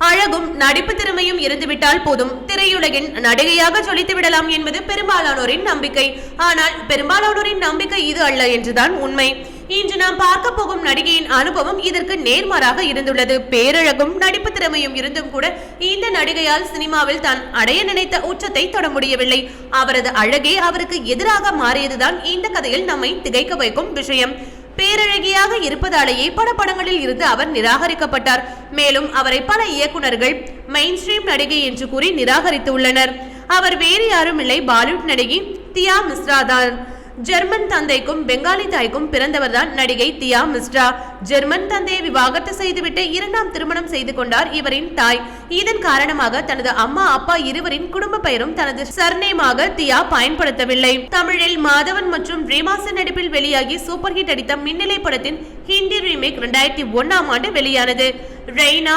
அழகும் நடிப்பு திறமையும் இருந்துவிட்டால் போதும், திரையுலகின் நடிகையாக ஜொலித்து விடலாம் என்பது பெரும்பாலானோரின் நம்பிக்கை. ஆனால் பெரும்பாலானோரின் நம்பிக்கை இது அல்ல என்றுதான் உண்மை. இன்று நாம் பார்க்க போகும் நடிகையின் அனுபவம் இதற்கு நேர்மாறாக இருந்துள்ளது. பேரழகும் நடிப்பு திறமையும் இருந்தும் கூட இந்த நடிகையால் சினிமாவில் தான் அடைய நினைத்த உச்சத்தை தொட முடியவில்லை. அவரது அழகே அவருக்கு எதிராக மாறியதுதான் இந்த கதையில் நம்மை திகைக்க வைக்கும் விஷயம். பேரழகியாக இருப்பதாலேயே பல படங்களில் இருந்து அவர் நிராகரிக்கப்பட்டார். மேலும் அவரை பல இயக்குநர்கள் மெயின் ஸ்ட்ரீம் நடிகை என்று கூறி நிராகரித்துள்ளனர். அவர் வேறு யாரும் இல்லை, பாலிவுட் நடிகை தியா மிஸ்ரா தான். ஜெர்மன் தந்தைக்கும் பெங்காலி தாய்க்கும் பிறந்தவர் தான் நடிகை தியா மிஸ்ரா. ஜெர்மன் தந்தையை விவாகரத்து செய்துவிட்டு இரண்டாம் திருமணம் செய்து கொண்டார் இவரின் தாய். இதன் காரணமாக தனது அம்மா அப்பா இருவரின் குடும்ப பெயரும் தனது சர்நேமாக தியா பயன்படுத்தவில்லை. தமிழில் மாதவன் மற்றும் ரீமாசன் நடிப்பில் வெளியாகி சூப்பர் ஹிட் அடித்த மின்னலை படத்தின் ஹிந்தி ரீமேக் 2001ஆம் ஆண்டு வெளியானது. ரெய்னா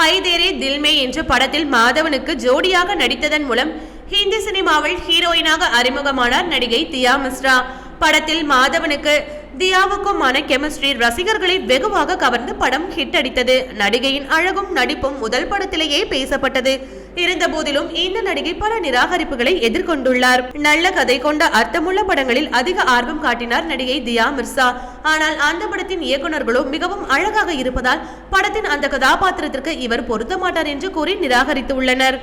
ஹைதேரே தில்மே என்ற படத்தில் மாதவனுக்கு ஜோடியாக நடித்ததன் மூலம் ஹிந்தி சினிமாவில் ஹீரோயினாக அறிமுகமானார் நடிகை தியா மிஸ்ரா. படத்தில் மாதவனுக்கு தியாவுக்குமான கெமிஸ்ட்ரி ரசிகர்களை வெகுவாக கவர்ந்து படம் ஹிட் அடித்தது. நடிகையின் அழகும் நடிப்பும் முதல் படத்திலேயே பேசப்பட்டது. இருந்த போதிலும் இந்த நடிகை பல நிராகரிப்புகளை எதிர்கொண்டுள்ளார். நல்ல கதை கொண்ட அர்த்தமுள்ள படங்களில் அதிக ஆர்வம் காட்டினார் நடிகை தியா மிர்சா. ஆனால் அந்த படத்தின் இயக்குநர்களோ மிகவும் அழகாக இருப்பதால் படத்தின் அந்த கதாபாத்திரத்திற்கு இவர் பொருத்த மாட்டார் என்று கூறி நிராகரித்துள்ளனர்.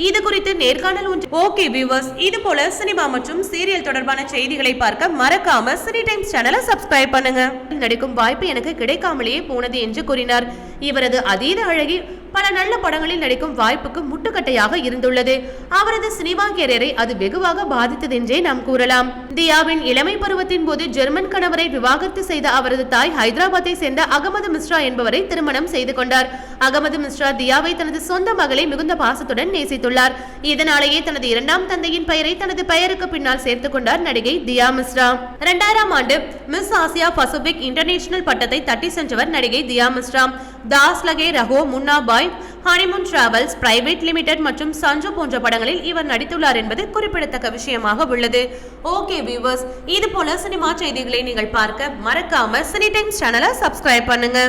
இது குறித்து நேர்காணல் ஒன்று. ஓகே வியூவர்ஸ், இது போல சினிமா மற்றும் சீரியல் தொடர்பான செய்திகளை பார்க்க மறக்காம சினி டைம்ஸ் சேனலை சப்ஸ்கிரைப் பண்ணுங்க. நடிக்கும் வாய்ப்பு எனக்கு கிடைக்காமலேயே போனது என்று கூறினார். இவரது அதீத அழகி பல நல்ல படங்களில் நடிக்கும் வாய்ப்புக்கு முட்டுக்கட்டையாக இருந்துள்ளது. அவரது சினிமா கேரியரை அது வெகுவாக பாதித்தது என்றே நாம் கூறலாம். தியாவின் இளமை பருவத்தின் போது ஜெர்மன் கணவரை விவாகரத்து செய்த அவரது தாய் ஹைதராபாத்தை சேர்ந்த அகமது மிஸ்ரா என்பவரை திருமணம் செய்து கொண்டார். அகமது மிஸ்ரா தியாவை தனது சொந்த மகளை மிகுந்த பாசத்துடன் நேசித்துள்ளார். இதனாலேயே தனது இரண்டாம் தந்தையின் பெயரை தனது பெயருக்கு பின்னால் சேர்த்துக் கொண்டார் நடிகை தியா மிஸ்ரா. 2000ஆம் ஆண்டு மிஸ் ஆசியா பசிபிக் இன்டர்நேஷனல் பட்டத்தை தட்டி சென்றவர் நடிகை தியா மிஸ்ரா. தாஸ் லகே ரஹோ, முன்னா பாய், ஹனிமூன் டிராவல்ஸ் பிரைவேட் லிமிடெட் மற்றும் சஞ்சு போன்ற படங்களில் இவர் நடித்துள்ளார் என்பது குறிப்பிடத்தக்க விஷயமாக உள்ளது. ஓகே வியூவர்ஸ், இது போல சினிமா செய்திகளை நீங்கள் பார்க்க மறக்காம சினி டைம்ஸ் சேனலை சப்ஸ்கிரைப் பண்ணுங்க.